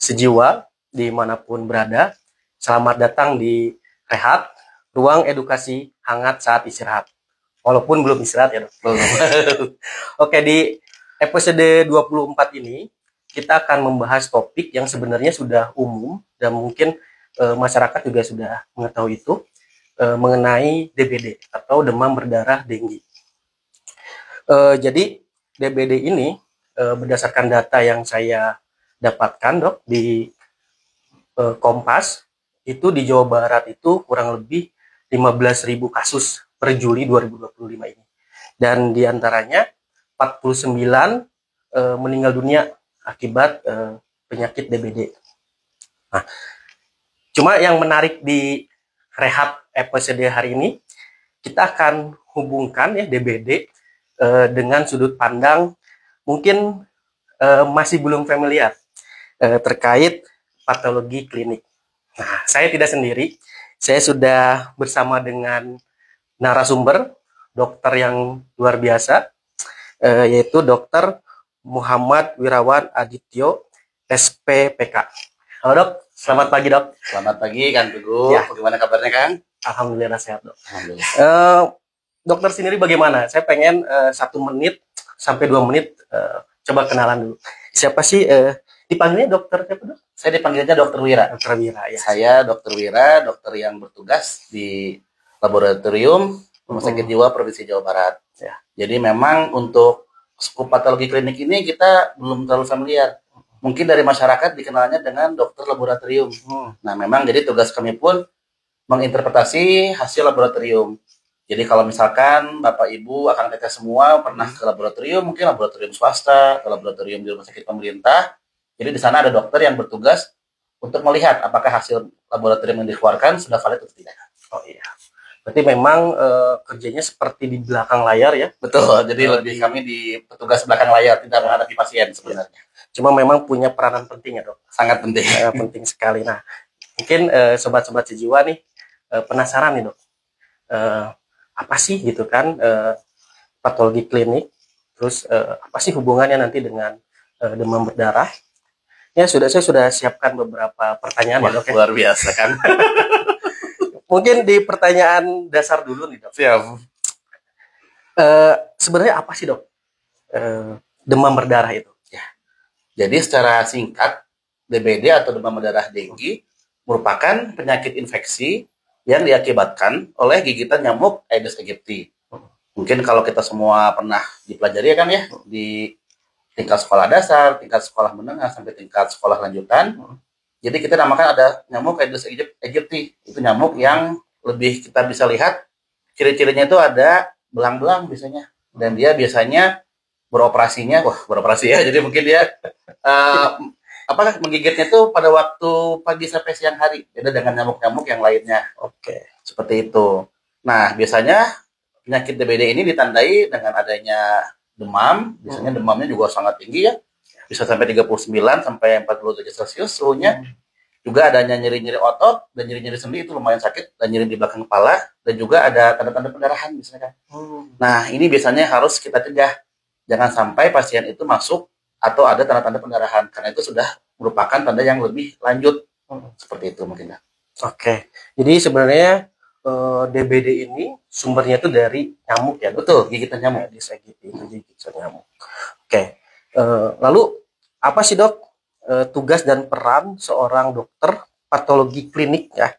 sejiwa dimanapun berada. Selamat datang di Rehat, ruang edukasi hangat saat istirahat. Walaupun belum istirahat ya dok. Belum. Oke, di episode 24 ini kita akan membahas topik yang sebenarnya sudah umum dan mungkin masyarakat juga sudah mengetahui itu, mengenai DBD atau demam berdarah denggi. Jadi DBD ini berdasarkan data yang saya dapatkan dok di Kompas, itu di Jawa Barat itu kurang lebih 15.000 kasus per Juli 2025 ini. Dan diantaranya 49 meninggal dunia akibat penyakit DBD. Nah, cuma yang menarik di Rehat episode hari ini, kita akan hubungkan ya DBD dengan sudut pandang mungkin masih belum familiar terkait patologi klinik. Nah, saya tidak sendiri. Saya sudah bersama dengan narasumber, dokter yang luar biasa, yaitu Dokter Muhammad Wirawan Adityo, SPPK. Halo dok, selamat pagi dok. Selamat pagi Kang Teguh. Ya. Bagaimana kabarnya Kang? Alhamdulillah sehat dok. Alhamdulillah. Dokter sendiri bagaimana? Saya pengen 1 menit sampai 2 menit coba kenalan dulu. Siapa sih? Dipanggilnya dokter siapa dok? Saya dipanggilnya Dokter Wira. Dokter Wira ya. Saya Dokter Wira, dokter yang bertugas di laboratorium Rumah Sakit Jiwa Provinsi Jawa Barat. Ya. Jadi memang untuk skup patologi klinik ini kita belum terlalu familiar. Mungkin dari masyarakat dikenalnya dengan dokter laboratorium. Nah memang jadi tugas kami pun menginterpretasi hasil laboratorium. Jadi kalau misalkan Bapak Ibu, akang teteh semua pernah ke laboratorium, mungkin laboratorium swasta, atau laboratorium di rumah sakit pemerintah. Jadi di sana ada dokter yang bertugas untuk melihat apakah hasil laboratorium yang dikeluarkan sudah valid atau tidak. Oh iya. Berarti memang kerjanya seperti di belakang layar ya? Betul. Jadi lebih kami di petugas belakang layar, tidak menghadapi pasien sebenarnya. Cuma memang punya peranan penting ya dok? Sangat penting. Penting sekali. Nah, mungkin sobat-sobat sejiwa nih penasaran nih dok. Apa sih gitu kan patologi klinik? Terus apa sih hubungannya nanti dengan demam berdarah? Ya saya sudah siapkan beberapa pertanyaan. Wah, ya dok. Luar biasa kan. Mungkin di pertanyaan dasar dulu nih dok. Siap. Sebenarnya apa sih dok demam berdarah itu? Ya. Jadi secara singkat, DBD atau demam berdarah denggi merupakan penyakit infeksi yang diakibatkan oleh gigitan nyamuk Aedes aegypti. Mungkin kalau kita semua pernah dipelajari ya kan ya, di tingkat sekolah dasar, tingkat sekolah menengah, sampai tingkat sekolah lanjutan. Jadi kita namakan ada nyamuk Aedes aegypti. Itu nyamuk yang lebih kita bisa lihat, ciri-cirinya itu ada belang-belang biasanya. Dan dia biasanya beroperasi ya, jadi mungkin dia menggigitnya itu pada waktu pagi sampai siang hari, beda dengan nyamuk-nyamuk yang lainnya. Oke, seperti itu. Nah, biasanya penyakit DBD ini ditandai dengan adanya demam, biasanya demamnya juga sangat tinggi ya, bisa sampai 39 sampai 40 derajat Celcius suhunya. Juga adanya nyeri-nyeri otot dan nyeri-nyeri sendi, itu lumayan sakit, dan nyeri di belakang kepala, dan juga ada tanda-tanda pendarahan misalnya. Nah, ini biasanya harus kita cegah. Jangan sampai pasien itu masuk atau ada tanda-tanda pendarahan, karena itu sudah merupakan tanda yang lebih lanjut. Seperti itu mungkin ya. Oke. Jadi sebenarnya DBD ini sumbernya itu dari nyamuk ya? Betul, gigitan nyamuk. Gigitan nyamuk. Oke. Lalu apa sih dok tugas dan peran seorang dokter patologi klinik ya?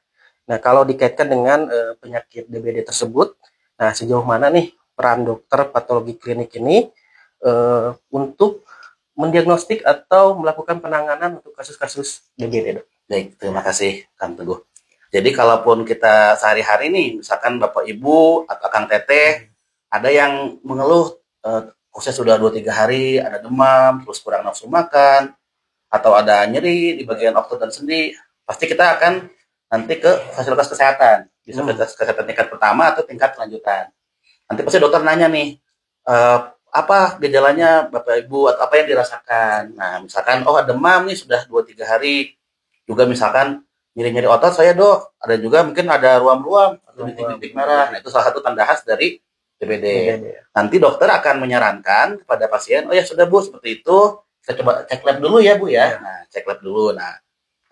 Nah kalau dikaitkan dengan penyakit DBD tersebut, nah sejauh mana nih peran dokter patologi klinik ini untuk mendiagnostik atau melakukan penanganan untuk kasus-kasus DBD dok? Baik, terima kasih Kang Teguh. Jadi kalaupun kita sehari-hari nih, misalkan Bapak Ibu atau Kang Teteh, ada yang mengeluh, khususnya sudah 2-3 hari, ada demam, terus kurang nafsu makan, atau ada nyeri di bagian otot dan sendi, pasti kita akan nanti ke fasilitas kesehatan. Bisa fasilitas kesehatan tingkat pertama atau tingkat lanjutan. Nanti pasti dokter nanya nih, apa gejalanya Bapak Ibu, atau apa yang dirasakan. Nah, misalkan, demam nih sudah 2-3 hari, juga misalkan, nyeri-nyeri otot saya dok, ada juga mungkin ada ruam-ruam atau titik-titik merah. Nah, itu salah satu tanda khas dari DBD. Nanti dokter akan menyarankan kepada pasien, oh ya sudah Bu, seperti itu kita coba cek lab dulu ya Bu ya. Ya. Nah, cek lab dulu. Nah,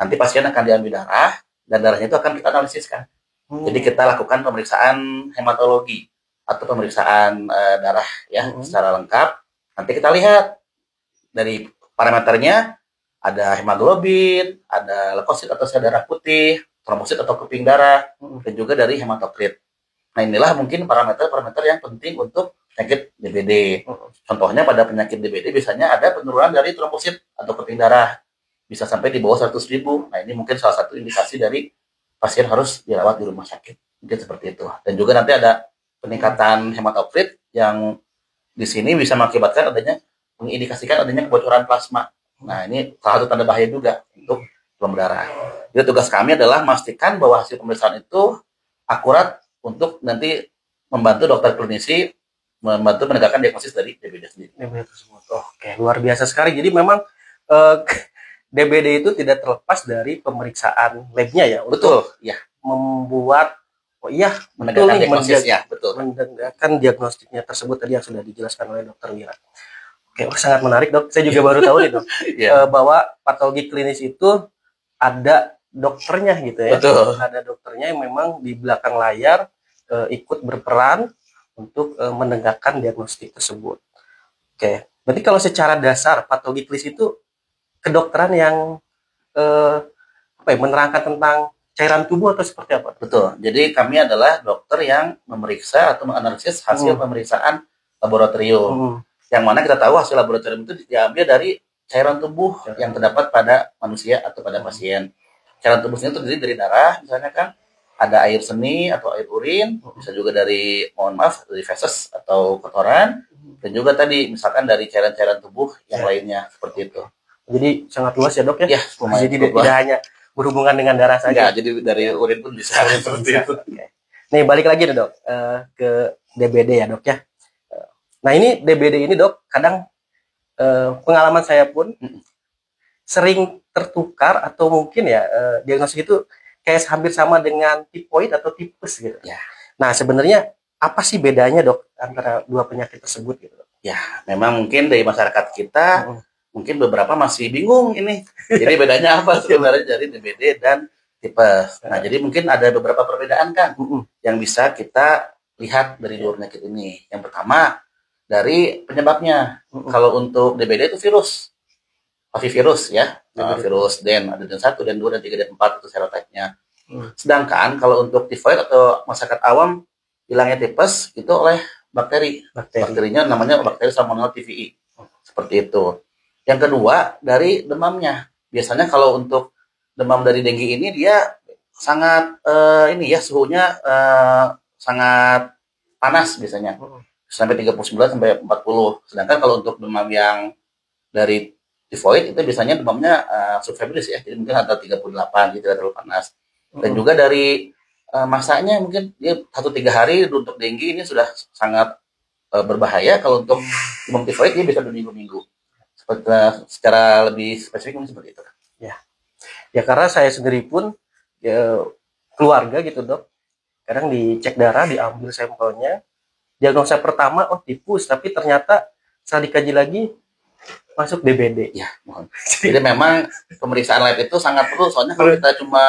nanti pasien akan diambil darah dan darahnya itu akan kita analisiskan. Jadi kita lakukan pemeriksaan hematologi atau pemeriksaan darah ya secara lengkap. Nanti kita lihat dari parameternya ada hemoglobin, ada leukosit atau sel darah putih, trombosit atau keping darah, dan juga dari hematokrit. Nah, inilah mungkin parameter-parameter yang penting untuk penyakit DBD. Contohnya pada penyakit DBD biasanya ada penurunan dari trombosit atau keping darah. Bisa sampai di bawah 100.000. Nah, ini mungkin salah satu indikasi dari pasien harus dirawat di rumah sakit. Mungkin seperti itu. Dan juga nanti ada peningkatan hematokrit yang di sini bisa mengakibatkan mengindikasikan adanya kebocoran plasma. Nah, ini salah satu tanda bahaya juga untuk demam berdarah. Jadi tugas kami adalah memastikan bahwa hasil pemeriksaan itu akurat untuk nanti membantu dokter klinisi membantu menegakkan diagnosis dari DBD sendiri. DBD tersebut. Oke, luar biasa sekali. Jadi memang eh, DBD itu tidak terlepas dari pemeriksaan labnya ya. Betul, ya. Membuat Menegakkan diagnosis ya, betul. Menegakkan diagnostiknya tersebut tadi yang sudah dijelaskan oleh Dokter Wira. Oke, sangat menarik Dok. Saya juga baru tahu nih Dok, bahwa patologi klinis itu ada dokternya gitu ya. Betul. Ada dokternya yang memang di belakang layar ikut berperan untuk menegakkan diagnostik tersebut. Oke, berarti kalau secara dasar patologi klinis itu kedokteran yang menerangkan tentang cairan tubuh atau seperti apa? Betul. Jadi kami adalah dokter yang memeriksa atau menganalisis hasil pemeriksaan laboratorium. Yang mana kita tahu hasil laboratorium itu diambil dari cairan tubuh yang terdapat pada manusia atau pada pasien. Cairan tubuh ini terdiri dari darah, misalnya kan ada air seni atau air urin, bisa juga dari dari feses atau kotoran, dan juga tadi misalkan dari cairan-cairan tubuh yang lainnya seperti itu. Jadi sangat luas ya Dok ya? Ya, jadi tidak hanya berhubungan dengan darah saja. Enggak, jadi dari urin pun bisa seperti itu. Nih balik lagi nih Dok ke DBD ya Dok ya. Nah ini DBD ini Dok, kadang pengalaman saya pun sering tertukar atau mungkin ya diagnosis itu kayak hampir sama dengan tipoid atau tipes gitu. Ya. Nah sebenarnya apa sih bedanya Dok antara dua penyakit tersebut gitu? Ya, memang mungkin dari masyarakat kita mungkin beberapa masih bingung ini. Jadi bedanya apa sebenarnya dari DBD dan tipes. Nah, jadi mungkin ada beberapa perbedaan kan yang bisa kita lihat dari dua penyakit ini. Yang pertama dari penyebabnya. Kalau untuk DBD itu virus. Pavivirus ya. Virus DEN, ada DEN 1, DEN 2, dan 3, DEN 4 itu serotype-nya. Sedangkan kalau untuk tifoid atau masyarakat awam bilangnya tipes itu oleh bakteri. Bakterinya namanya bakteri Salmonella TVI. Seperti itu. Yang kedua dari demamnya. Biasanya kalau untuk demam dari dengue ini dia sangat suhunya sangat panas biasanya. Sampai 39 sampai 40. Sedangkan kalau untuk demam yang dari tifoid itu biasanya demamnya subfebris ya. Jadi mungkin ada 38 gitu, tidak terlalu panas. Dan juga dari masanya mungkin dia 1-3 hari untuk dengue ini sudah sangat berbahaya. Kalau untuk demam tifoid dia bisa berminggu-minggu. Secara lebih spesifik mungkin seperti itu. Ya karena saya sendiri pun keluarga gitu Dok. Kadang dicek darah, diambil sampelnya. Diagnosa pertama tipes, tapi ternyata setelah dikaji lagi masuk DBD. Ya, mohon. Jadi memang pemeriksaan lab itu sangat perlu. Soalnya kalau kita cuma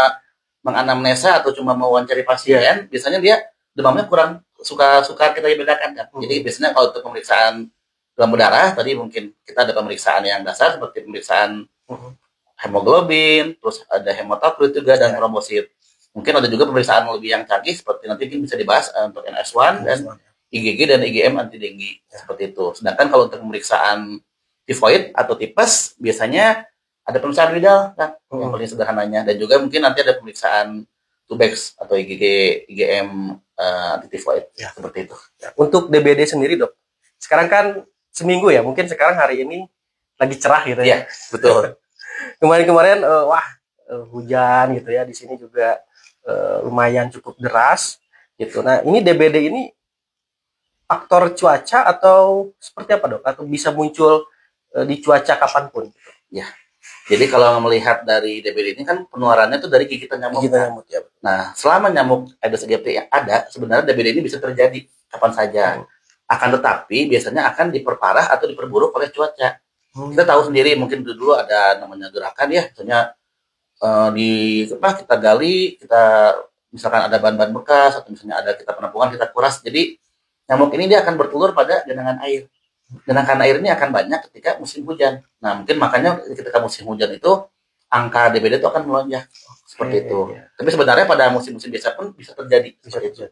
menganamnesa atau cuma mewawancari pasien, biasanya dia demamnya kurang suka kita bedakan kan. Jadi biasanya kalau untuk pemeriksaan demam berdarah tadi mungkin kita ada pemeriksaan yang dasar seperti pemeriksaan hemoglobin, terus ada hematokrit juga dan trombosit. Mungkin ada juga pemeriksaan lebih yang canggih seperti nanti mungkin bisa dibahas untuk NS1 dan IgG dan IgM anti dengue seperti itu. Sedangkan kalau untuk pemeriksaan tifoid atau tipes biasanya ada pemeriksaan Widal kan yang paling sederhananya, dan juga mungkin nanti ada pemeriksaan Tubex atau IgM anti tifoid seperti itu. Untuk DBD sendiri Dok, sekarang kan seminggu ya, mungkin sekarang hari ini lagi cerah gitu ya. Betul. Kemarin-kemarin hujan gitu ya, di sini juga lumayan cukup deras gitu. Nah ini DBD ini faktor cuaca atau seperti apa Dok? Atau bisa muncul di cuaca kapanpun? Ya. Jadi kalau melihat dari DBD ini kan penularannya itu dari gigitan nyamuk. Ya. Nah, selama nyamuk Aedes aegypti yang ada, sebenarnya DBD ini bisa terjadi kapan saja. Akan tetapi biasanya akan diperparah atau diperburuk oleh cuaca. Kita tahu sendiri mungkin dulu ada namanya gerakan ya, misalnya di apa kita gali, kita misalkan ada bahan-bahan bekas atau misalnya ada kita penampungan kita kuras. Jadi nyamuk ini dia akan bertelur pada genangan air. Genangan air ini akan banyak ketika musim hujan. Nah, mungkin makanya ketika musim hujan itu angka DBD itu akan melonjak seperti itu. Tapi sebenarnya pada musim-musim biasa pun bisa terjadi seperti itu.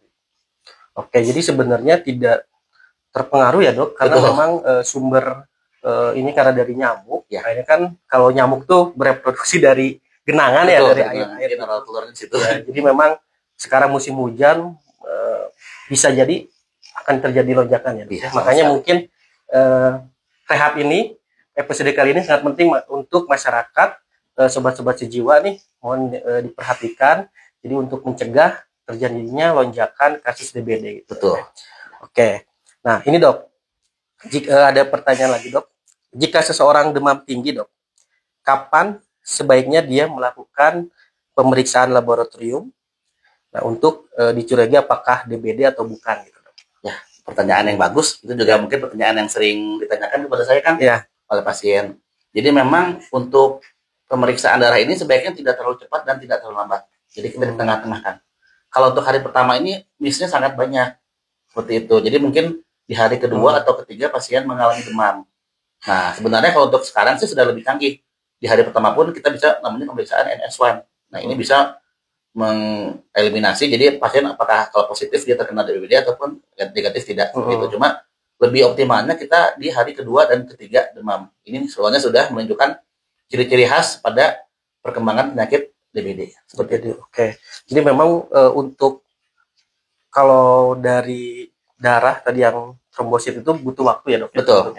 Oke, jadi sebenarnya tidak terpengaruh ya dok, karena memang sumber ini karena dari nyamuk. Ya. Akhirnya kan kalau nyamuk tuh bereproduksi dari genangan ya, dari air telurnya situ. Ya, jadi memang sekarang musim hujan bisa jadi akan terjadi lonjakan ya. Iya, makanya mungkin rehab ini, episode kali ini sangat penting untuk masyarakat, sobat-sobat sejiwa nih, mohon diperhatikan. Jadi untuk mencegah terjadinya lonjakan kasus DBD gitu. Betul. Oke. Nah, ini dok, jika ada pertanyaan lagi dok, jika seseorang demam tinggi dok, kapan sebaiknya dia melakukan pemeriksaan laboratorium, nah untuk dicurigai apakah DBD atau bukan gitu dok? Ya, pertanyaan yang bagus. Itu juga mungkin pertanyaan yang sering ditanyakan kepada saya kan ya, oleh pasien. Jadi memang untuk pemeriksaan darah ini sebaiknya tidak terlalu cepat dan tidak terlalu lambat. Jadi kita di tengah-tengahkan. Kalau untuk hari pertama ini missnya sangat banyak seperti itu. Jadi mungkin di hari kedua atau ketiga pasien mengalami demam. Nah, sebenarnya kalau untuk sekarang sih sudah lebih canggih. Di hari pertama pun kita bisa namanya pemeriksaan NS1. Nah, ini bisa mengeliminasi jadi pasien apakah kalau positif dia terkena DBD ataupun negatif tidak. Gitu. Cuma lebih optimalnya kita di hari kedua dan ketiga demam. Ini soalnya sudah menunjukkan ciri-ciri khas pada perkembangan penyakit DBD. Seperti itu. Oke. Jadi memang untuk kalau dari darah tadi yang trombosit itu butuh waktu ya dok? Betul.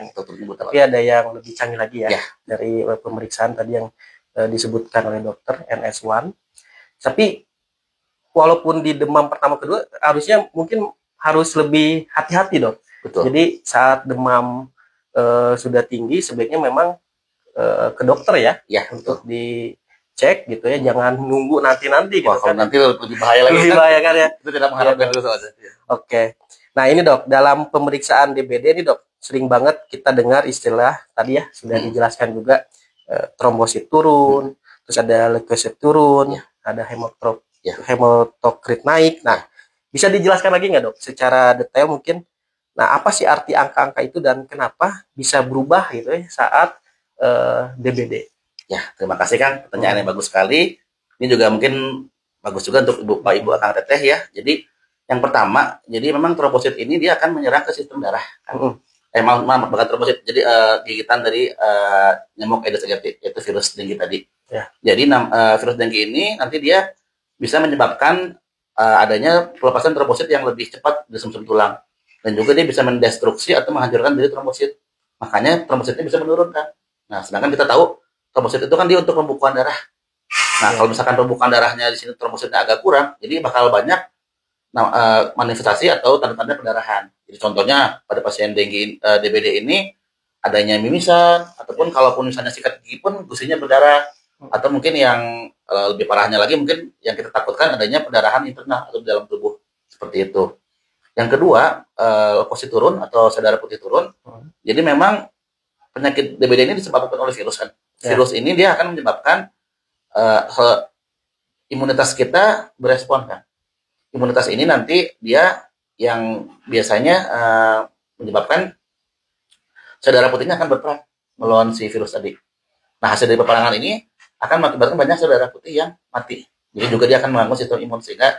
Tapi ada yang lebih canggih lagi ya, dari pemeriksaan tadi yang disebutkan oleh dokter NS1. Tapi walaupun di demam pertama kedua harusnya mungkin harus lebih hati-hati dok. Betul. Jadi saat demam sudah tinggi sebaiknya memang ke dokter ya, untuk dicek gitu ya, jangan nunggu nanti gitu. Wah, kalau nanti lebih bahaya lagi. Lebih bahaya kan ya. Itu tidak mengharapkan dulu soalnya. Oke. Nah ini dok, dalam pemeriksaan DBD ini dok, sering banget kita dengar istilah tadi ya, sudah dijelaskan juga, trombosit turun, terus ada leukosit turun, ada hematokrit naik. Nah, bisa dijelaskan lagi nggak dok, secara detail mungkin, nah apa sih arti angka-angka itu dan kenapa bisa berubah gitu ya saat DBD? Ya, terima kasih Kang, pertanyaan yang bagus sekali. Ini juga mungkin bagus juga untuk Ibu Akang Teteh ya. Jadi yang pertama, jadi memang trombosit ini dia akan menyerang ke sistem darah. Kan? Bukan trombosit, jadi gigitan dari nyamuk Aedes aegypti, yaitu virus denggi tadi. Ya. Jadi virus denggi ini nanti dia bisa menyebabkan adanya pelepasan trombosit yang lebih cepat di sumsum tulang. Dan juga dia bisa mendestruksi atau menghancurkan diri trombosit. Makanya trombositnya bisa menurunkan. Nah, sedangkan kita tahu trombosit itu kan dia untuk pembukaan darah. Nah, kalau misalkan pembukaan darahnya di sini trombositnya agak kurang, jadi bakal banyak manifestasi atau tanda-tanda pendarahan. Jadi contohnya pada pasien DBD ini adanya mimisan, ataupun kalaupun misalnya sikat gigi pun gusinya berdarah, atau mungkin yang lebih parahnya lagi mungkin yang kita takutkan adanya pendarahan internal atau di dalam tubuh seperti itu. Yang kedua, leukosit turun atau sel darah putih turun. Jadi memang penyakit DBD ini disebabkan oleh virus kan. Virus ini dia akan menyebabkan imunitas kita berespon kan. Imunitas ini nanti dia yang biasanya menyebabkan sel darah putihnya akan berperang melawan si virus tadi. Nah, hasil dari peperangan ini akan mengakibatkan banyak sel darah putih yang mati. Jadi juga dia akan mengganggu sistem imun sehingga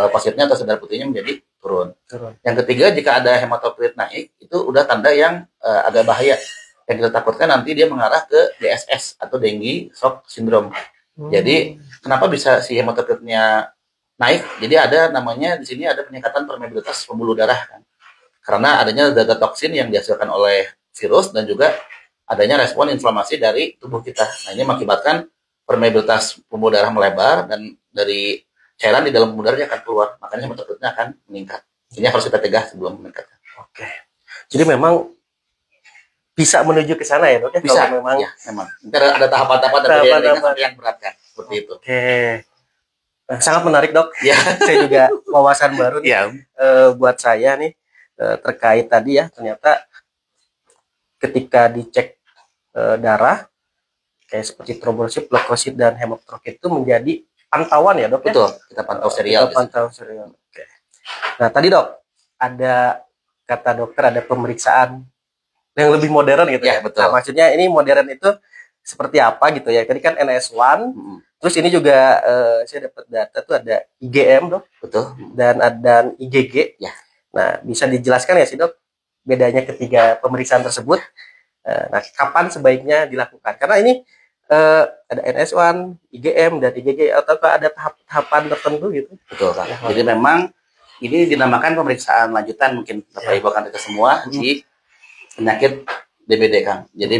leukositnya atau sel darah putihnya menjadi turun. Yang ketiga, jika ada hematokrit naik, itu udah tanda yang agak bahaya. Yang kita takutkan nanti dia mengarah ke DSS atau dengue shock syndrome. Jadi kenapa bisa si hematokritnya naik? Jadi ada namanya di sini ada peningkatan permeabilitas pembuluh darah kan. Karena adanya zat toksin yang dihasilkan oleh virus dan juga adanya respon inflamasi dari tubuh kita. Nah, ini mengakibatkan permeabilitas pembuluh darah melebar dan dari cairan di dalam pembuluh darahnya akan keluar. Makanya hematokritnya akan meningkat. Ini harus kita cegah sebelum meningkat. Oke. Jadi memang bisa menuju ke sana ya dok ya? Bisa, memang. Ya, memang. Nanti ada tahapan-tahapan yang berat kan, seperti itu. Oke. Sangat menarik dok. Ya. Saya juga wawasan baru nih, buat saya nih terkait tadi ya, ternyata ketika dicek darah kayak seperti trombosit, leukosit dan hemokrosit itu menjadi pantauan ya dok? Betul, kita pantau serial. Kita pantau serial. Oke. Nah tadi dok ada kata dokter ada pemeriksaan yang lebih modern gitu ya. Betul. Nah, maksudnya ini modern itu seperti apa gitu ya? Tadi kan NS1, terus ini juga saya dapat data tuh ada IgM dok, betul, dan ada IgG. Ya. Nah bisa dijelaskan ya sih dok bedanya ketiga pemeriksaan tersebut? Nah kapan sebaiknya dilakukan? Karena ini ada NS1, IgM dan IgG ataukah ada tahap-tahapan tertentu gitu? Betul Kang. Jadi memang ini dinamakan pemeriksaan lanjutan mungkin Bapak Ibu akan kita semua di penyakit DBD Kang. Jadi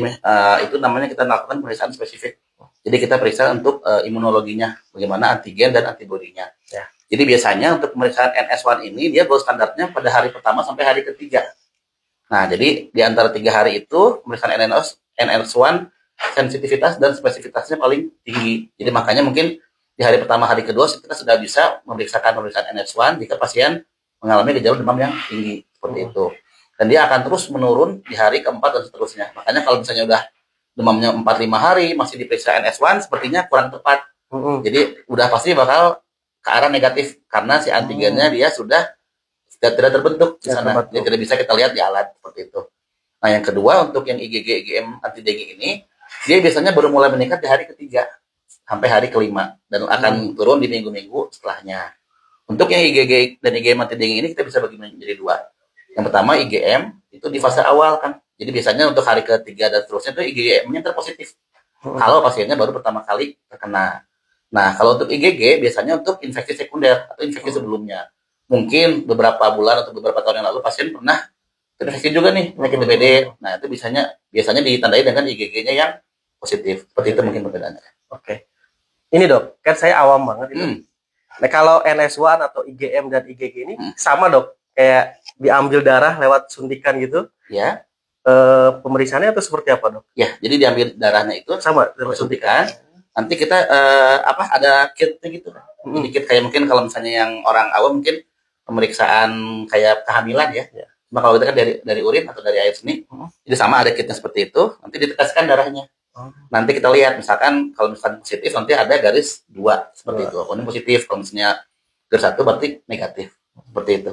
itu namanya kita melakukan pemeriksaan spesifik. Jadi kita periksa untuk imunologinya, bagaimana antigen dan antibodinya. Ya. Jadi biasanya untuk pemeriksaan NS1 ini dia gold standarnya pada hari pertama sampai hari ketiga. Nah, jadi di antara 3 hari itu pemeriksaan NS1 sensitivitas dan spesifitasnya paling tinggi. Jadi makanya mungkin di hari pertama, hari kedua kita sudah bisa memeriksakan pemeriksaan NS1 jika pasien mengalami gejala demam yang tinggi seperti itu. Dan dia akan terus menurun di hari keempat dan seterusnya. Makanya kalau misalnya udah demamnya 4-5 hari masih diperiksa NS1 sepertinya kurang tepat. Jadi udah pasti bakal ke arah negatif karena si antigennya dia sudah tidak terbentuk di sana. Dia tidak bisa kita lihat di alat seperti itu. Nah, yang kedua untuk yang IgG, IgM, anti-DG ini dia biasanya baru mulai meningkat di hari ketiga sampai hari kelima dan akan turun di minggu-minggu setelahnya. Untuk yang IgG dan IgM anti-DG ini kita bisa bagi menjadi 2. Yang pertama IgM itu di fase awal kan. Jadi biasanya untuk hari ketiga dan seterusnya itu IgM-nya terpositif. Kalau pasiennya baru pertama kali terkena. Nah, kalau untuk IgG biasanya untuk infeksi sekunder atau infeksi sebelumnya. Mungkin beberapa bulan atau beberapa tahun yang lalu pasien pernah terinfeksi juga nih penyakit DBD. Nah, itu biasanya ditandai dengan IgG-nya yang positif. Seperti itu mungkin perbedaannya. Oke. Ini dok, kan saya awam banget itu. Nah, kalau NS1 atau IgM dan IgG ini sama dok, kayak diambil darah lewat suntikan gitu. Ya. Pemeriksaannya atau seperti apa dok? Ya, jadi diambil darahnya itu sama lewat suntikan. Nanti kita ada kitnya gitu kan. Jadi kit kayak mungkin kalau misalnya yang orang awam mungkin pemeriksaan kayak kehamilan ya. Cuma kalau kita kan dari urin atau dari air seni, jadi sama ada kitnya seperti itu. Nanti diteteskan darahnya. Nanti kita lihat misalkan kalau misalkan positif nanti ada garis 2 seperti itu. Kalau ini positif, kalau misalnya garis 1 berarti negatif. Seperti itu.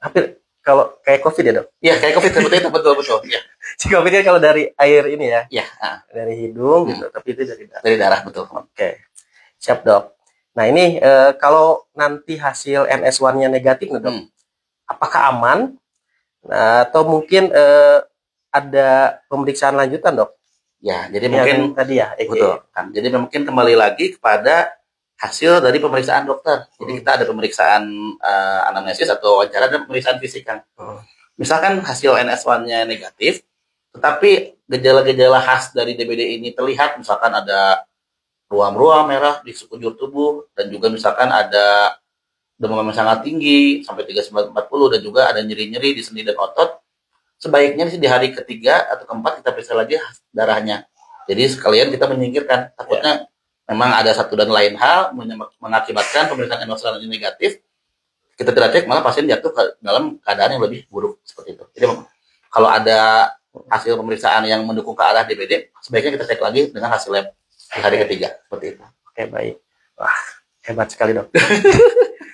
Hampir kalau kayak COVID ya dok? Iya kayak COVID seperti itu betul. Ya. Si COVID kan kalau dari air ini ya? Iya. Dari hidung gitu, tapi itu dari darah. Dari darah betul. Oke, siap dok. Nah ini kalau nanti hasil NS1-nya negatif nih dok, apakah aman? Nah, atau mungkin ada pemeriksaan lanjutan dok? Ya, jadi mungkin tadi ya, betul kan. Jadi mungkin kembali lagi kepada hasil dari pemeriksaan dokter. Jadi kita ada pemeriksaan anamnesis atau wawancara dan pemeriksaan fisik kan. Misalkan hasil NS1-nya negatif, tetapi gejala-gejala khas dari DBD ini terlihat, misalkan ada ruam-ruam merah di sekujur tubuh dan juga misalkan ada demam yang sangat tinggi sampai 3940 dan juga ada nyeri-nyeri di sendi dan otot. Sebaiknya di hari ketiga atau keempat kita periksa lagi darahnya. Jadi sekalian kita menyingkirkan. Takutnya memang ada satu dan lain hal mengakibatkan pemeriksaan NS1 negatif. Kita tidak cek malah pasien jatuh ke dalam keadaan yang lebih buruk seperti itu. Jadi kalau ada hasil pemeriksaan yang mendukung ke arah DBD, sebaiknya kita cek lagi dengan hasil lab di hari ketiga seperti itu. Oke baik. Wah hebat sekali dok.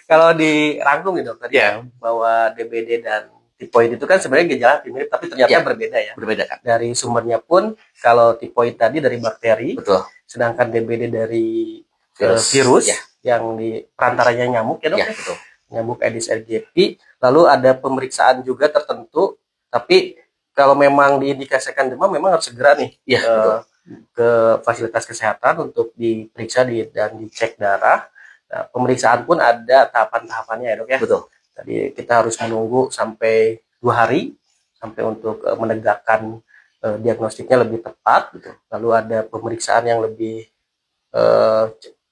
Kalau dirangkum nih dok tadi bahwa DBD dan tipoid itu kan sebenarnya gejala mirip tapi ternyata berbeda ya. Berbeda kan. Dari sumbernya pun kalau tipoid tadi dari bakteri, betul. Sedangkan DBD dari virus yang di perantaranya nyamuk ya dok. Ya, betul. Nyamuk Aedes aegypti. Lalu ada pemeriksaan juga tertentu, tapi kalau memang diindikasikan demam memang harus segera nih ke fasilitas kesehatan untuk diperiksa dan dicek darah. Nah, pemeriksaan pun ada tahapan-tahapannya ya dok ya. Betul. Tadi kita harus menunggu sampai 2 hari sampai untuk menegakkan diagnostiknya lebih tepat. Gitu. Lalu ada pemeriksaan yang lebih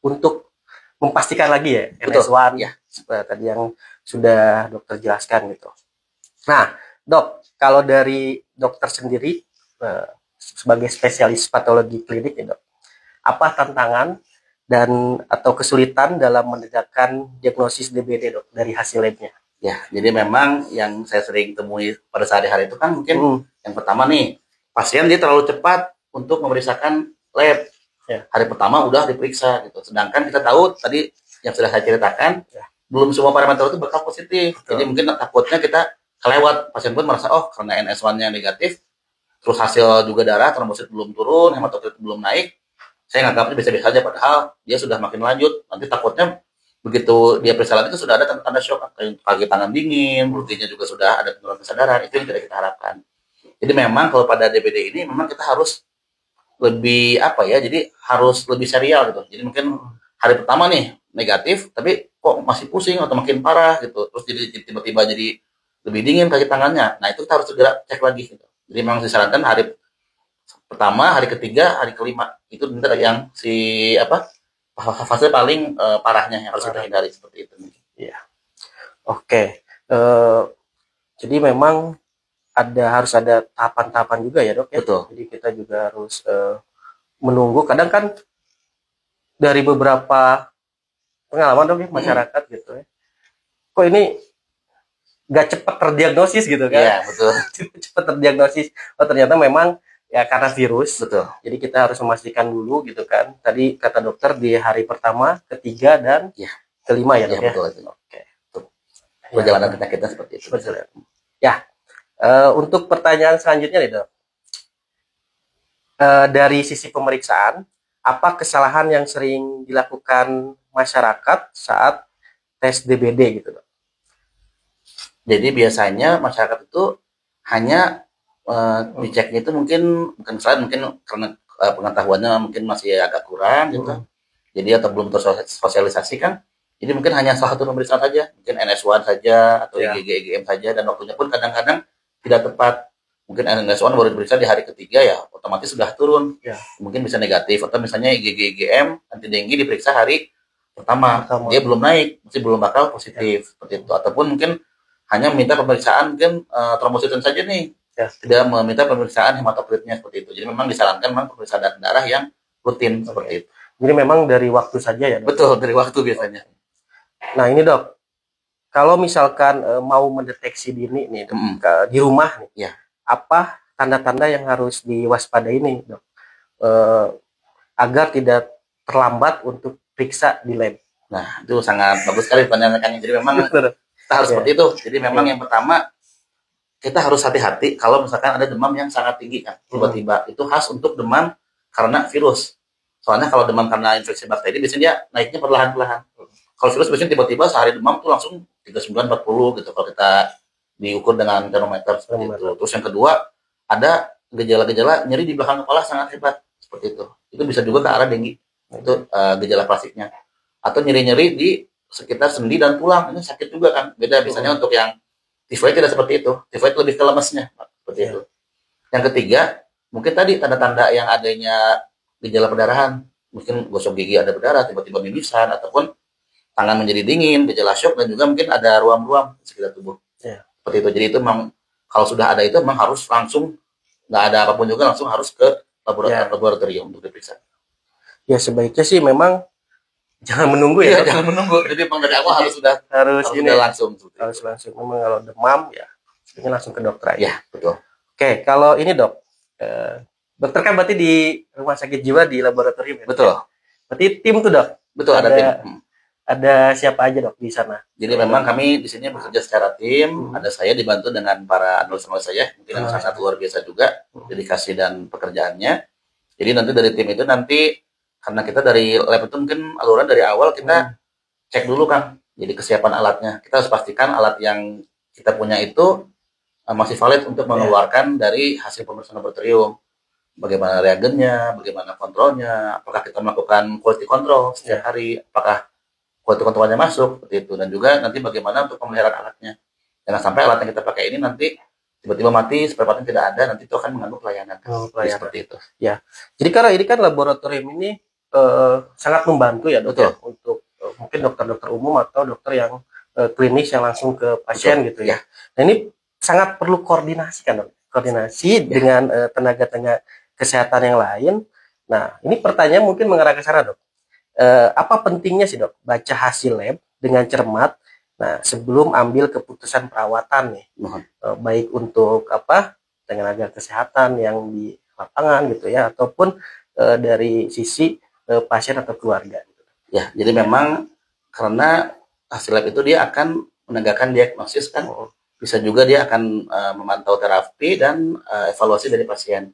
untuk memastikan lagi ya NS1 tadi yang sudah dokter jelaskan gitu. Nah dok, kalau dari dokter sendiri sebagai spesialis patologi klinik ya dok, apa tantangan dan atau kesulitan dalam menegakkan diagnosis DBD dok dari hasil labnya? Ya, jadi memang yang saya sering temui pada sehari-hari itu kan mungkin yang pertama nih pasien dia terlalu cepat untuk memeriksakan lab. Ya. Hari pertama udah diperiksa gitu. Sedangkan kita tahu tadi yang sudah saya ceritakan, Ya. belum semua parameter itu bakal positif. Betul. Jadi mungkin takutnya kita kelewat. Pasien pun merasa oh karena NS1-nya negatif, terus hasil juga darah trombosit belum turun, hematokrit belum naik, saya nganggapnya biasa-biasa saja, padahal dia sudah makin lanjut. Nanti takutnya begitu dia periksa lagi itu sudah ada tanda-tanda shock, kaki tangan dingin, mulutnya juga sudah ada penurunan kesadaran. Itu yang tidak kita harapkan. Jadi memang kalau pada DBD ini memang kita harus lebih apa ya, jadi harus lebih serial gitu. Jadi mungkin hari pertama nih negatif, tapi kok masih pusing atau makin parah gitu, terus jadi tiba-tiba jadi lebih dingin kaki tangannya. Nah itu kita harus segera cek lagi gitu. Jadi memang disarankan hari pertama, hari ketiga, hari kelima itu bentar yang fase paling parahnya yang harus kita hindari seperti itu. Iya. Oke. Jadi memang harus ada tahapan-tahapan juga ya dok ya. Betul. Jadi kita juga harus menunggu. Kadang kan dari beberapa pengalaman dok ya masyarakat gitu ya. Kok ini nggak cepat terdiagnosis gitu kan? Iya betul. Cepat terdiagnosis. Oh ternyata memang ya karena virus. Betul. Jadi kita harus memastikan dulu gitu kan. Tadi kata dokter di hari pertama, ketiga dan kelima ya dok ya. Betul. Oke. Perjalanan penyakitnya seperti itu. Betul. Ya. Untuk pertanyaan selanjutnya nih dok. Dari sisi pemeriksaan, apa kesalahan yang sering dilakukan masyarakat saat tes DBD gitu dok? Jadi biasanya masyarakat itu hanya diceknya itu mungkin salah, mungkin karena pengetahuannya mungkin masih agak kurang gitu. Jadi atau belum tersosialisasi kan. Jadi mungkin hanya salah satu pemeriksaan saja, mungkin NS1 saja atau IgG IgM saja, dan waktunya pun kadang-kadang tidak tepat. Mungkin NS1 baru diperiksa di hari ketiga ya otomatis sudah turun. Ya. Mungkin bisa negatif, atau misalnya IgG IgM anti dengue diperiksa hari pertama. Dia belum naik, masih belum bakal positif seperti itu. Ataupun mungkin hanya meminta pemeriksaan mungkin trombositin saja nih. Ya. Tidak meminta pemeriksaan hematokritnya seperti itu. Jadi memang disarankan memang pemeriksaan darah yang rutin seperti itu. Jadi memang dari waktu saja ya dok? Betul, dari waktu biasanya. Nah ini dok, kalau misalkan mau mendeteksi dini nih dok, di rumah nih, apa tanda-tanda yang harus diwaspadai nih dok, agar tidak terlambat untuk periksa di lab? Nah itu sangat bagus sekali pertanyaannya. Jadi memang kita harus seperti itu. Jadi memang yang pertama kita harus hati-hati kalau misalkan ada demam yang sangat tinggi kan, tiba-tiba itu khas untuk demam karena virus. Soalnya kalau demam karena infeksi bakteri biasanya dia naiknya perlahan-lahan. Kalau virus biasanya tiba-tiba sehari demam tuh langsung 39-40 gitu kalau kita diukur dengan termometer seperti itu. Terus yang kedua ada gejala-gejala nyeri di belakang kepala sangat hebat seperti itu. Itu bisa juga ke arah dengue. Itu gejala klasiknya. Atau nyeri-nyeri di sekitar sendi dan tulang, ini sakit juga kan. Beda biasanya untuk yang tifoid tidak seperti itu. Tifoid lebih ke lemesnya seperti itu. Yang ketiga, mungkin tadi tanda-tanda yang adanya gejala perdarahan, mungkin gosok gigi ada berdarah, tiba-tiba mimisan, ataupun tangan menjadi dingin, gejala shock, dan juga mungkin ada ruam-ruam di sekitar tubuh. Seperti itu. Jadi itu memang kalau sudah ada itu memang harus langsung, nggak ada apapun juga langsung harus ke laboratorium untuk diperiksa. Ya sebaiknya sih memang jangan menunggu ya. Jangan menunggu. Jadi memang dari awal harus sudah langsung. Harus langsung. Memang kalau demam ya sebaiknya langsung ke dokter aja. Ya betul. Oke, kalau ini dok, dokter kan berarti di rumah sakit jiwa di laboratorium ya? Betul. Berarti tim tuh dok? Betul, ada tim. Ada siapa aja dok di sana? Jadi memang kami di sini bekerja secara tim. Ada saya dibantu dengan para analis-analis saya, mungkin yang sangat luar biasa juga dedikasi dan pekerjaannya. Jadi nanti dari tim itu karena kita dari lab itu mungkin aluran dari awal kita cek dulu kan. Jadi kesiapan alatnya. Kita harus pastikan alat yang kita punya itu masih valid untuk mengeluarkan dari hasil pemeriksaan laboratorium. Bagaimana reagennya, bagaimana kontrolnya, apakah kita melakukan quality control setiap hari, apakah quality controlnya masuk, seperti itu. Dan juga nanti bagaimana untuk pemeliharaan alatnya. Jangan sampai alat yang kita pakai ini nanti tiba-tiba mati, spare partnya tidak ada, nanti itu akan mengganggu pelayanan. Seperti itu. Ya. Jadi karena ini kan laboratorium ini sangat membantu ya dok ya, untuk mungkin dokter-dokter umum atau dokter yang klinis yang langsung ke pasien gitu ya. Nah ini sangat perlu koordinasi kan dok, koordinasi dengan tenaga-tenaga kesehatan yang lain. Nah ini pertanyaan mungkin mengarah ke sana dok. Apa pentingnya sih dok baca hasil lab dengan cermat, nah sebelum ambil keputusan perawatan nih, baik untuk tenaga kesehatan yang lapangan gitu ya, ataupun dari sisi pasien atau keluarga. Ya, jadi memang karena hasil lab itu dia akan menegakkan diagnosis kan, bisa juga dia akan memantau terapi dan evaluasi dari pasien.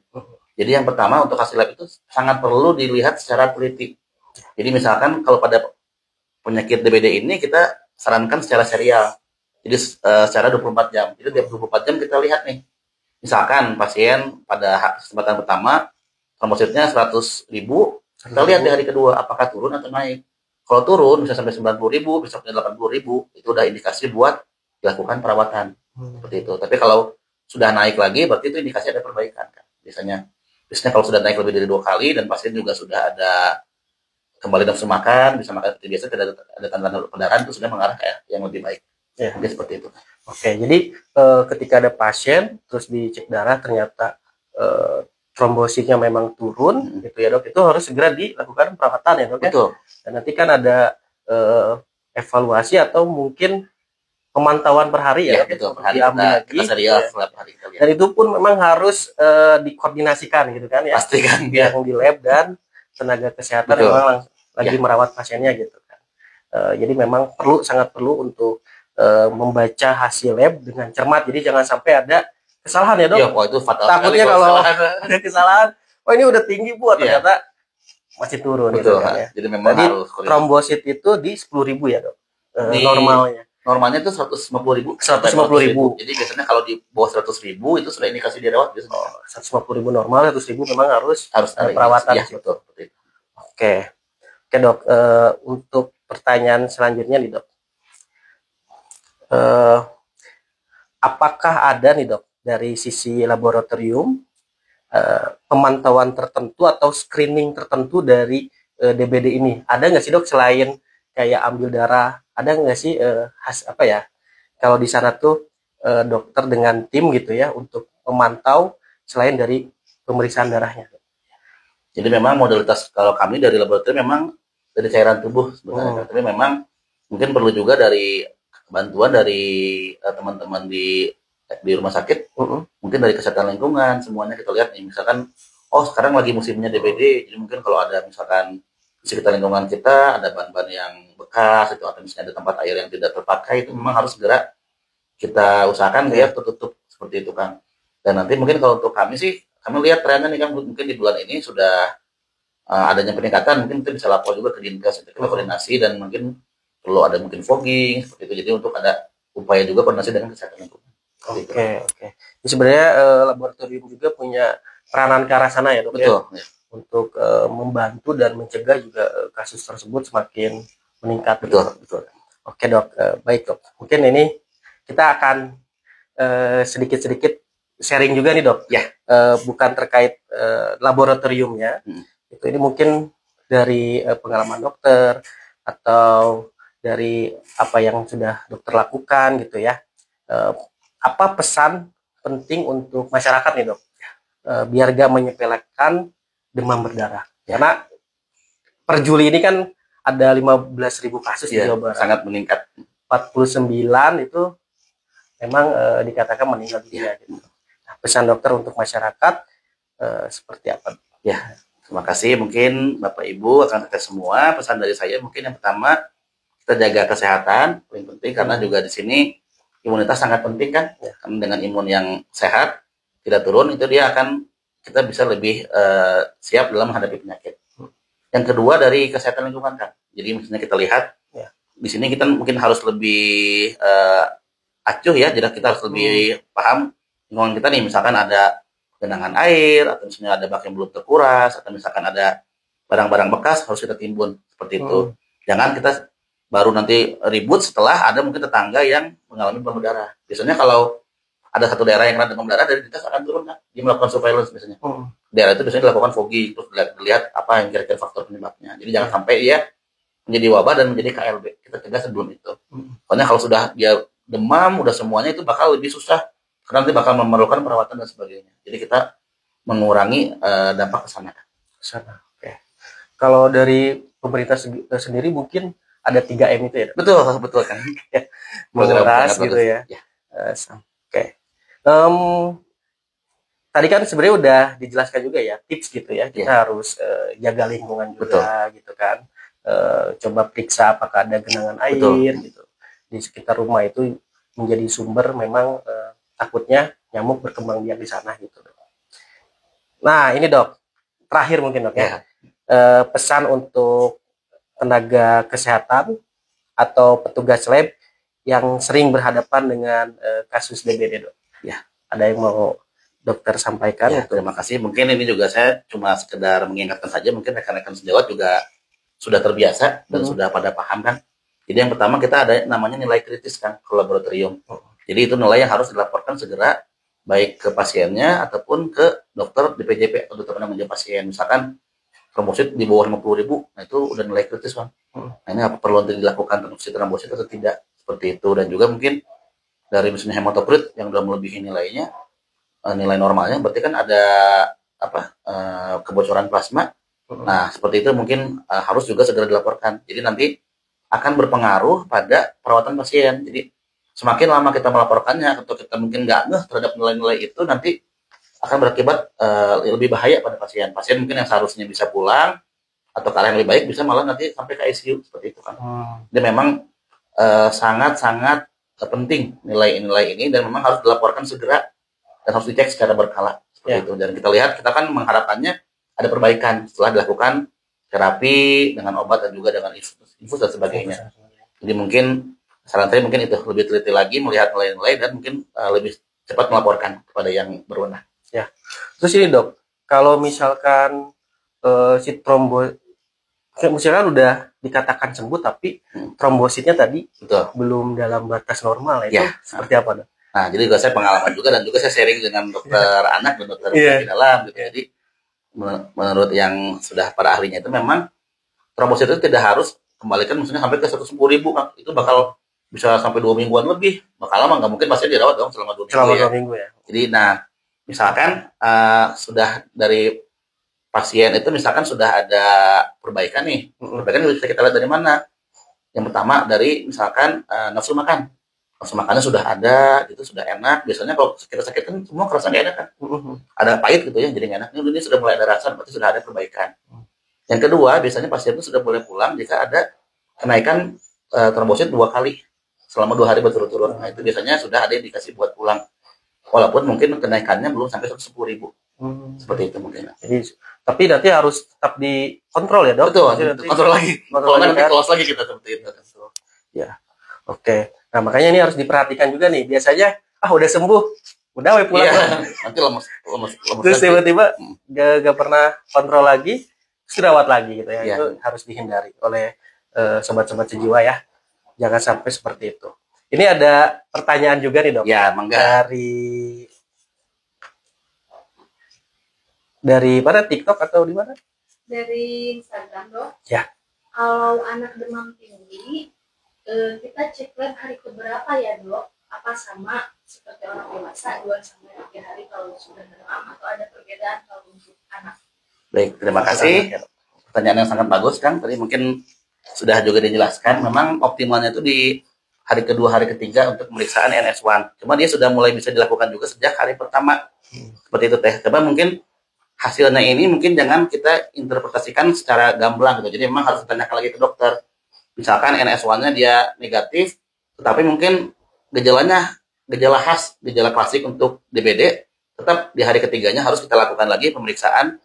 Jadi yang pertama untuk hasil lab itu sangat perlu dilihat secara teliti. Jadi misalkan kalau pada penyakit DBD ini kita sarankan secara serial. Jadi secara 24 jam. Jadi tiap 24 jam kita lihat nih. Misalkan pasien pada kesempatan pertama trombositnya 100.000, kita lihat di hari kedua apakah turun atau naik. Kalau turun bisa sampai 90.000, besoknya 80.000, itu udah indikasi buat dilakukan perawatan. Seperti itu. Tapi kalau sudah naik lagi berarti itu indikasi ada perbaikan kan. Biasanya kalau sudah naik lebih dari 2 kali dan pasien juga sudah ada kembali nafsu makan, bisa makan seperti biasa, tidak ada tanda-tanda pendarahan, itu sudah mengarah ke yang lebih baik. Ya, mungkin seperti itu. Oke, jadi ketika ada pasien terus dicek darah ternyata trombositnya memang turun, gitu ya dok, itu harus segera dilakukan perawatan ya dok. Betul. Dan nanti kan ada evaluasi atau mungkin pemantauan per hari ya, betul. Per hari kita serial ya. Hari kita lihat. Dan itu pun memang harus dikoordinasikan gitu kan ya. Pastikan yang di lab dan tenaga kesehatan yang memang lagi merawat pasiennya gitu kan. Jadi memang sangat perlu untuk membaca hasil lab dengan cermat. Jadi jangan sampai ada kesalahan ya dok. Iya, itu fatal. Takutnya kalau ada kesalahan, oh ini udah tinggi bu, ternyata masih turun. Betul. Gitu kan, ya. Jadi memang harus trombosit itu di 10.000 ya dok. Normalnya. Normalnya itu 150.000. 150.000. Jadi biasanya kalau di bawah 100.000 itu sudah indikasi dirawat biasanya. 150.000 normal, 100.000 memang harus perawatan. Iya, betul. Oke dok. Untuk pertanyaan selanjutnya nih dok. Apakah ada nih dok dari sisi laboratorium pemantauan tertentu atau screening tertentu dari DBD ini? Ada nggak sih dok selain kayak ambil darah? Ada nggak sih kalau di sana tuh dokter dengan tim gitu ya untuk memantau selain dari pemeriksaan darahnya? Jadi memang modalitas kalau kami dari laboratorium memang dari cairan tubuh sebenarnya, tapi memang mungkin perlu juga dari bantuan dari teman-teman di rumah sakit, mungkin dari kesehatan lingkungan, semuanya kita lihat nih, misalkan sekarang lagi musimnya DBD, jadi mungkin kalau ada misalkan di sekitar lingkungan kita ada ban-ban yang bekas itu, atau misalnya ada tempat air yang tidak terpakai, itu memang harus segera kita usahakan biar tertutup seperti itu kan. Dan nanti mungkin kalau untuk kami sih, kami lihat trennya nih kan, mungkin di bulan ini sudah adanya peningkatan, mungkin kita bisa lapor juga ke Dinkes, kita koordinasi, dan mungkin perlu ada mungkin fogging seperti itu, jadi untuk ada upaya juga koordinasi dengan kesehatan lingkungan. Oke. Jadi sebenarnya laboratorium juga punya peranan ke arah sana ya dok. Betul. Ya? Untuk membantu dan mencegah juga kasus tersebut semakin meningkat. Betul. Oke dok, baik dok. Mungkin ini kita akan sedikit-sedikit sharing juga nih dok. Ya. Bukan terkait laboratoriumnya. Ini mungkin dari pengalaman dokter atau dari apa yang sudah dokter lakukan gitu ya. Apa pesan penting untuk masyarakat nih dok, biar gak menyepelekan demam berdarah? Karena per Juli ini kan ada 15.000 kasus di Jawa Barat, sangat meningkat. 49 itu memang dikatakan meninggal dunia. Gitu. Nah, pesan dokter untuk masyarakat seperti apa? Ya, terima kasih. Mungkin Bapak Ibu akan kita semua, pesan dari saya mungkin yang pertama, kita jaga kesehatan paling penting, karena juga di sini imunitas sangat penting kan, karena dengan imun yang sehat tidak turun, itu dia akan kita bisa lebih siap dalam menghadapi penyakit. Yang kedua dari kesehatan lingkungan kan, jadi misalnya kita lihat di sini kita mungkin harus lebih acuh ya, jadi kita harus lebih paham lingkungan kita nih, misalkan ada genangan air, atau misalnya ada bak yang belum terkuras, atau misalkan ada barang-barang bekas harus kita timbun seperti itu. Jangan kita baru nanti ribut setelah ada mungkin tetangga yang mengalami demam berdarah. Biasanya kalau ada satu daerah yang kena demam berdarah, dari dinas akan turun kan, dia melakukan surveillance biasanya. Daerah itu biasanya dilakukan fogging, terus dilihat apa yang kira-kira faktor penyebabnya. Jadi jangan sampai dia menjadi wabah dan menjadi KLB. Kita cegah sebelum itu. Soalnya kalau sudah dia demam, udah semuanya, itu bakal lebih susah, karena nanti bakal memerlukan perawatan dan sebagainya. Jadi kita mengurangi dampak ke sana. Oke. Kalau dari pemerintah sendiri mungkin ada 3M itu ya? Betul kan. Menguras gitu ya. Oke. tadi kan sebenarnya udah dijelaskan juga ya tips gitu ya. Kita Iya. harus jaga lingkungan juga gitu kan. Coba periksa apakah ada genangan Betul. air gitu di sekitar rumah, itu menjadi sumber memang takutnya nyamuk berkembang biak di sana gitu. Nah ini dok, terakhir mungkin dok ya, Ya. pesan untuk tenaga kesehatan atau petugas lab yang sering berhadapan dengan kasus DBD dok. Ya. Ada yang mau dokter sampaikan? Ya, terima kasih. Mungkin ini juga saya cuma sekedar mengingatkan saja, mungkin rekan-rekan sejawat juga sudah terbiasa dan sudah pada paham kan. Jadi yang pertama kita ada namanya nilai kritis kan ke laboratorium. Jadi itu nilai yang harus dilaporkan segera baik ke pasiennya ataupun ke dokter di PJP atau dokter penanggung jawab pasien. Misalkan trombosit di bawah 50.000, nah itu udah nilai kritis kan. Nah ini apa perlu dilakukan transfusi trombosit atau tidak, seperti itu. Dan juga mungkin dari misalnya hematokrit yang sudah melebihi nilainya, nilai normalnya, berarti kan ada kebocoran plasma. Nah seperti itu mungkin harus juga segera dilaporkan. Jadi nanti akan berpengaruh pada perawatan pasien. Jadi semakin lama kita melaporkannya atau kita mungkin nggak ngeh terhadap nilai-nilai itu, nanti akan berakibat lebih bahaya pada pasien. Pasien mungkin yang seharusnya bisa pulang atau ke arah yang lebih baik bisa malah nanti sampai ke ICU seperti itu kan. Jadi memang sangat-sangat penting nilai-nilai ini dan memang harus dilaporkan segera dan harus dicek secara berkala seperti itu. Dan kita lihat, kita kan mengharapkannya ada perbaikan setelah dilakukan terapi dengan obat dan juga dengan infus dan sebagainya. Jadi mungkin saran saya mungkin itu lebih teliti lagi melihat nilai-nilai dan mungkin lebih cepat melaporkan kepada yang berwenang. Ya. Terus ini dok, kalau misalkan si misalkan udah dikatakan sembuh tapi trombositnya tadi belum dalam batas normal, itu seperti apa dok? Nah, jadi juga saya pengalaman juga dan juga saya sharing dengan dokter anak dan dokter di dalam gitu. Jadi menurut yang sudah para ahlinya itu memang trombosit itu tidak harus kembalikan misalnya sampai ke 110.000 kan. Itu bakal bisa sampai 2 mingguan lebih. Bakal lama, nggak mungkin pasien dirawat dong selama 2 minggu. Selama 2 minggu ya. Jadi nah, misalkan sudah dari pasien itu misalkan sudah ada perbaikan nih. Perbaikan bisa kita lihat dari mana? Yang pertama dari misalkan nafsu makan. Nafsu makannya sudah ada, gitu sudah enak. Biasanya kalau sakit kan semua kerasa nggak enak kan. Ada pahit gitu ya, jadi nggak enak. Ini sudah mulai ada rasa, berarti sudah ada perbaikan. Yang kedua, biasanya pasien itu sudah boleh pulang jika ada kenaikan trombosit 2 kali selama 2 hari berturut-turut. Nah itu biasanya sudah ada indikasi buat pulang. Walaupun mungkin kenaikannya belum sampai 110.000. Seperti itu mungkin. Jadi, tapi nanti harus tetap dikontrol ya dok? Betul, kontrol lagi. Kalau nanti close lagi kita seperti itu. Ya, oke. Nah makanya ini harus diperhatikan juga nih. Biasanya udah sembuh, udah pulang. Nanti lemes. Terus tiba-tiba gak pernah kontrol lagi, dirawat lagi gitu ya. Itu harus dihindari oleh sobat-sobat sejiwa ya. Jangan sampai seperti itu. Ini ada pertanyaan juga nih dok. Ya, mangga. Dari mana, TikTok atau di mana? Dari Instagram dok. Ya. Kalau anak demam tinggi, kita cek lab hari keberapa ya dok? Apa sama seperti orang dewasa 2-3 hari kalau sudah demam, atau ada perbedaan kalau untuk anak? Baik, terima kasih. Pertanyaan yang sangat bagus kan. Tadi mungkin sudah juga dijelaskan. Memang optimalnya itu di hari kedua, hari ketiga untuk pemeriksaan NS1. Cuma dia sudah mulai bisa dilakukan juga sejak hari pertama. Seperti itu teh. Coba mungkin hasilnya ini mungkin jangan kita interpretasikan secara gamblang gitu. Jadi memang harus ditanyakan lagi ke dokter. Misalkan NS1-nya dia negatif, tetapi mungkin gejala khas, gejala klasik untuk DBD, tetap di hari ketiganya harus kita lakukan lagi pemeriksaan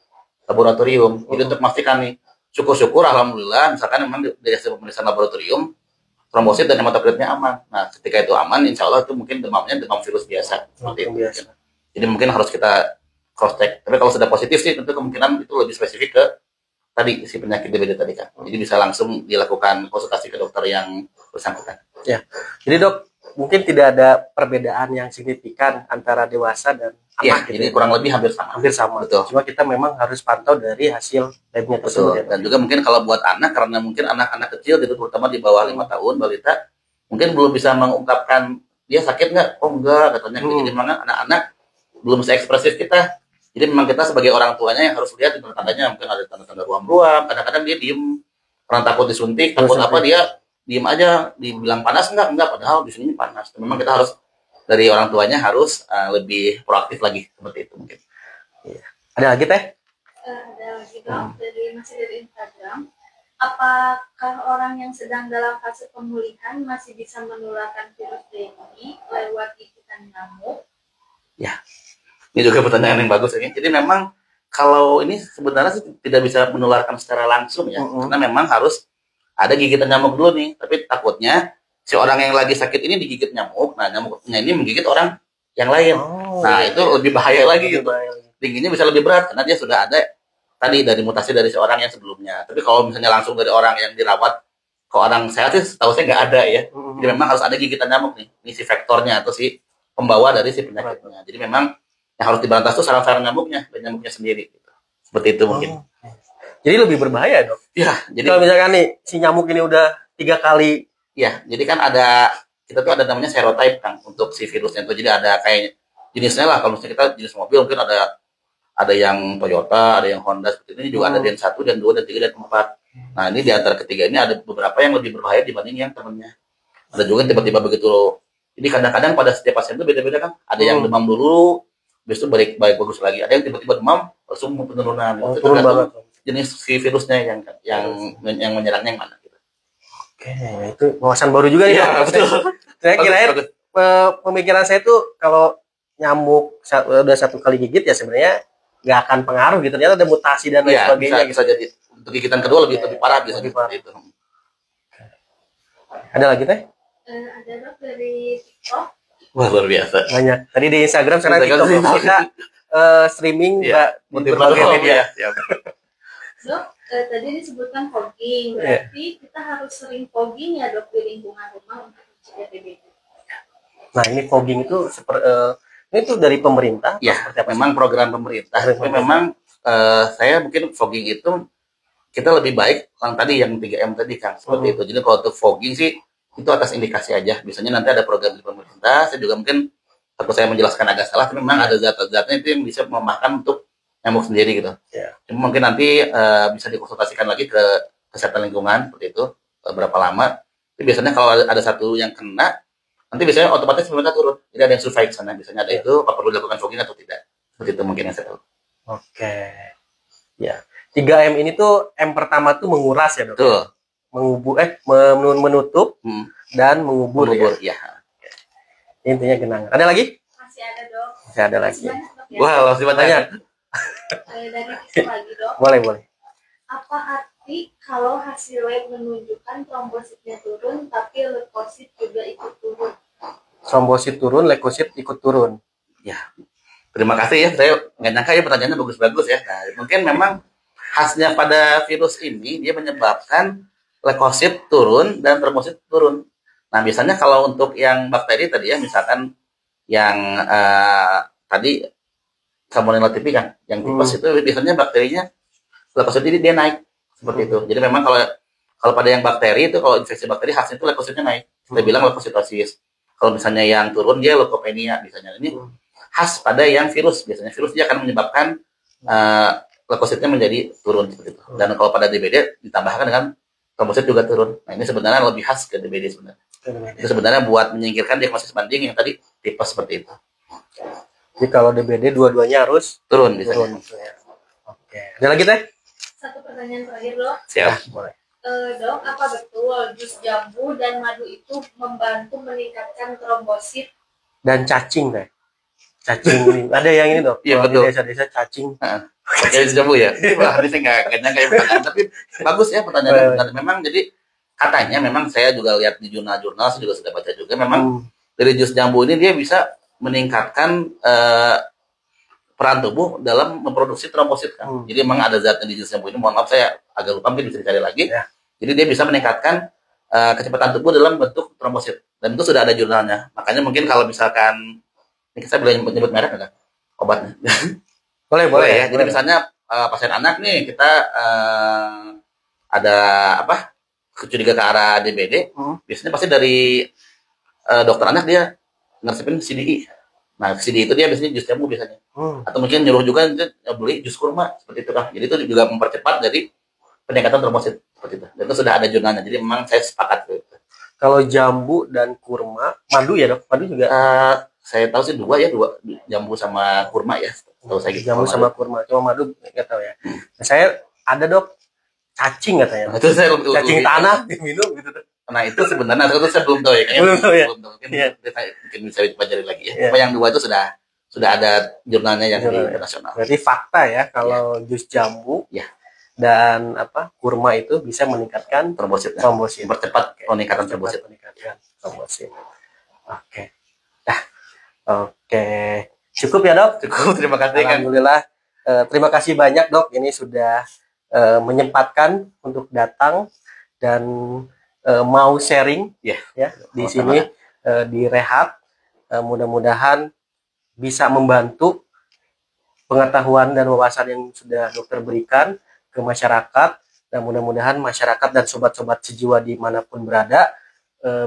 laboratorium. Jadi untuk memastikan nih, syukur-syukur alhamdulillah, misalkan memang dari hasil pemeriksaan laboratorium, trombosit dan hematokritnya aman. Nah, ketika itu aman, insya Allah itu mungkin demamnya demam virus biasa. Seperti itu. Jadi mungkin harus kita cross-check. Tapi kalau sudah positif sih, tentu kemungkinan itu lebih spesifik ke tadi si penyakit DBD tadi kan. Jadi bisa langsung dilakukan konsultasi ke dokter yang bersangkutan. Ya. Jadi dok, mungkin tidak ada perbedaan yang signifikan antara dewasa dan anak. Jadi kurang lebih hampir sama. Hampir sama. Betul. Cuma kita memang harus pantau dari hasil labnya tersebut. Dan juga mungkin kalau buat anak, karena mungkin anak-anak kecil gitu, terutama di bawah 5 tahun, balita, mungkin belum bisa mengungkapkan dia sakit nggak? Oh enggak, katanya. Jadi memang anak-anak belum se-ekspresif kita. Jadi memang kita sebagai orang tuanya yang harus lihat tanda-tandanya, mungkin ada tanda-tanda ruam-ruam, kadang-kadang dia diem, orang takut disuntik, takut apa dia diem aja, dibilang panas enggak, padahal di sini panas. Memang kita harus dari orang tuanya harus lebih proaktif lagi seperti itu mungkin. Ada lagi teh? Ada lagi dok, masih dari Instagram. Apakah orang yang sedang dalam fase pemulihan masih bisa menularkan virus dengue lewat gigitan nyamuk? Ya, ini juga pertanyaan yang bagus ini. Jadi memang kalau ini sebenarnya sih tidak bisa menularkan secara langsung ya, karena memang harus ada gigitan nyamuk dulu nih. Tapi takutnya si orang yang lagi sakit ini digigit nyamuk, nah nyamuknya ini menggigit orang yang lain. Nah itu lebih bahaya lagi gitu. Tingginya bisa lebih berat karena dia sudah ada tadi dari mutasi dari seorang yang sebelumnya. Tapi kalau misalnya langsung dari orang yang dirawat ke orang sehat sih setahu saya nggak ada ya. Jadi memang harus ada gigitan nyamuk nih. Ini si vektornya atau si pembawa dari si penyakitnya. Jadi memang yang harus diberantas tuh sarang-sarang nyamuknya, dan nyamuknya sendiri. Gitu. Seperti itu mungkin. Jadi lebih berbahaya dok. Iya. Jadi kalau misalkan nih si nyamuk ini udah 3 kali. Iya. Jadi kan ada kita tuh ada namanya serotype kan untuk si virusnya itu. Jadi ada kayak jenisnya lah. Kalau misalnya kita jenis mobil mungkin ada yang Toyota, ada yang Honda seperti ini juga ada DN 1, DN 2, DN 3, DN 4. Nah, ini di antara ketiga ini ada beberapa yang lebih berbahaya dibanding yang temannya. Ada juga yang tiba-tiba begitu. Jadi kadang-kadang pada setiap pasien itu beda-beda kan. Ada yang demam dulu, habis itu baik bagus lagi. Ada yang tiba-tiba demam, langsung penurunan. Itu tergantung jenis si virusnya yang menyerangnya yang mana gitu. Oke, itu wawasan baru juga nih. Iya, betul. Saya kira pemikiran saya tuh kalau nyamuk udah 1 kali gigit ya sebenarnya nggak akan pengaruh gitu, ternyata ada mutasi dan lain sebagainya. Bisa jadi untuk gigitan kedua lebih parah bisa lebih parah. Itu. Ada lagi teh? Ada dok dari TikTok. Wah luar biasa. Banyak. Tadi di Instagram, sekarang TikTok kita streaming di berbagai media. Dok, tadi disebutkan fogging, berarti kita harus sering fogging ya dok di lingkungan rumah untuk mencegah DBD. Nah ini fogging itu ini tuh dari pemerintah? Ya, memang program pemerintah. Tapi memang saya mungkin fogging itu kita lebih baik yang tadi yang 3M tadi kan seperti itu. Jadi kalau untuk fogging sih itu atas indikasi aja. Biasanya nanti ada program di pemerintah. Saya juga mungkin takut saya menjelaskan agak salah, tapi memang ada zat-zatnya itu yang bisa memakan untuk nyamuk sendiri gitu. Cuma mungkin nanti bisa dikonsultasikan lagi ke kesehatan lingkungan seperti itu berapa lama. Tapi biasanya kalau ada satu yang kena, nanti biasanya otomatis pemerintah turun. Jadi ada yang survive sana. Biasanya ada itu, apa perlu dilakukan fogging atau tidak. Seperti itu mungkin yang saya tahu. Oke. Ya. 3M ini tuh M pertama tuh menguras ya dok? Betul. Menutup dan mengubur ya. Intinya genangan. Ada lagi? Masih ada dok. Masih ada lagi. Wah, masih banyak. Dari itu lagi dok. Boleh. Apa arti kalau hasil lab menunjukkan trombositnya turun tapi leukosit juga ikut turun? Trombosit turun, leukosit ikut turun. Ya, terima kasih ya. Saya nggak nyangka ya pertanyaannya bagus-bagus ya. Nah, mungkin memang khasnya pada virus ini dia menyebabkan leukosit turun dan trombosit turun. Nah, biasanya kalau untuk yang bakteri tadi ya, misalkan yang tadi Salmonella typhi kan, yang tipes itu biasanya bakterinya leukosit ini dia naik seperti itu. Jadi memang kalau pada yang bakteri itu kalau infeksi bakteri khasnya itu leukositnya naik. Kita bilang leukositosis. Kalau misalnya yang turun dia leukopenia misalnya. Ini khas pada yang virus. Biasanya virus dia akan menyebabkan leukositnya menjadi turun seperti itu. Dan kalau pada DBD ditambahkan dengan trombosit juga turun. Nah, ini sebenarnya lebih khas ke DBD sebenarnya. Itu sebenarnya buat menyingkirkan diagnosis banding yang tadi tipe seperti itu. Jadi kalau DBD dua-duanya harus turun bisa. Oke. Ada lagi teh? Satu pertanyaan terakhir dok. Siap. Boleh. Dok, apa betul jus jambu dan madu itu membantu meningkatkan trombosit dan cacing teh? Cacing ada yang ini dok? Iya betul. Di desa-desa cacing. Pakai jus jambu ya? Wah, ini saya nggak nyangka ya pertanyaan, tapi bagus ya pertanyaannya. Memang jadi katanya memang saya juga lihat di jurnal-jurnal, saya juga sudah baca juga memang dari jus jambu ini dia bisa meningkatkan peran tubuh dalam memproduksi trombosit kan. Jadi memang ada zatnya di jus jambu ini. Mohon maaf saya agak lupa, mungkin bisa dicari lagi. Jadi dia bisa meningkatkan kecepatan tubuh dalam bentuk trombosit dan itu sudah ada jurnalnya. Makanya mungkin kalau misalkan ini saya boleh menyebut merek nggak obatnya? Boleh ya. Jadi misalnya pasien anak nih kita ada curiga ke arah DBD, biasanya pasti dari dokter anak dia ngeresepin CDI. Nah, CDI itu dia biasanya jus jambu biasanya. Atau mungkin nyuruh juga beli jus kurma seperti itu kan. Jadi itu juga mempercepat dari peningkatan trombosit seperti itu. Dan itu sudah ada jurnalnya. Jadi memang saya sepakat gitu. Kalau jambu dan kurma, madu ya dok? Madu juga saya tahu sih dua ya, dua jambu sama kurma ya. Tahu saya gitu. Jambu sama kurma, cuma madu nggak tahu ya. Nah, saya ada dok cacing katanya. Nah, itu saya Cacing tanah diminum gitu. Dok. Nah itu sebenarnya itu saya belum tahu ya. Kayaknya Belum tahu ya? Belum tahu. Mungkin, Iya. mungkin bisa dipelajari lagi ya. Iya. Cuma yang dua itu sudah ada jurnalnya yang Jurnalnya. internasional. Berarti fakta ya kalau jus jambu Ya. dan kurma itu bisa meningkatkan Trombosit. trombosit. Mempercepat peningkatan Cepat trombosit. meningkatkan trombosit. Oke. Nah, oke. Cukup ya dok. Cukup, terima kasih kan. Alhamdulillah. Terima kasih banyak dok. Ini sudah menyempatkan untuk datang dan mau sharing Ya. di Sama-sama. sini di Rehat. Mudah-mudahan bisa membantu pengetahuan dan wawasan yang sudah dokter berikan ke masyarakat, dan mudah-mudahan masyarakat dan sobat-sobat sejiwa dimanapun berada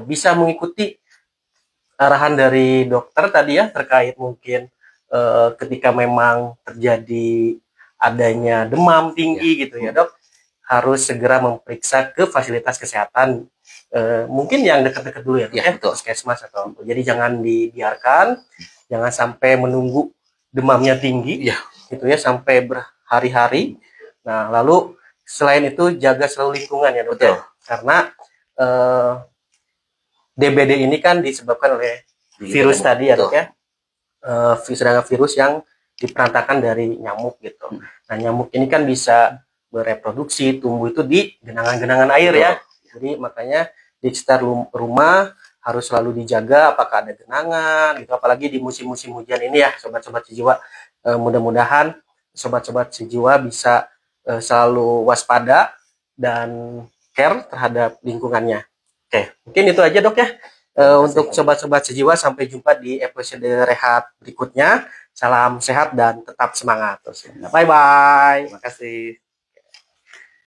bisa mengikuti arahan dari dokter tadi ya, terkait mungkin ketika memang terjadi adanya demam tinggi gitu ya dok, harus segera memeriksa ke fasilitas kesehatan, mungkin yang dekat-dekat dulu ya dok, Ya, betul. puskesmas atau apa. Jadi jangan dibiarkan, jangan sampai menunggu demamnya tinggi Iya. gitu ya sampai berhari-hari. Nah lalu selain itu jaga selalu lingkungan ya dok ya, Betul. karena DBD ini kan disebabkan oleh virus tadi ya dok ya, sedangkan virus yang diperantakan dari nyamuk gitu. Nah nyamuk ini kan bisa bereproduksi, tumbuh itu di genangan-genangan air ya. Jadi makanya di sekitar rumah harus selalu dijaga apakah ada genangan gitu, apalagi di musim-musim hujan ini ya sobat-sobat sejiwa. Mudah-mudahan sobat-sobat sejiwa bisa selalu waspada dan care terhadap lingkungannya. Oke, mungkin itu aja dok ya. Untuk sobat-sobat sejiwa, sampai jumpa di episode Rehat berikutnya. Salam sehat dan tetap semangat. Bye bye. Terima kasih.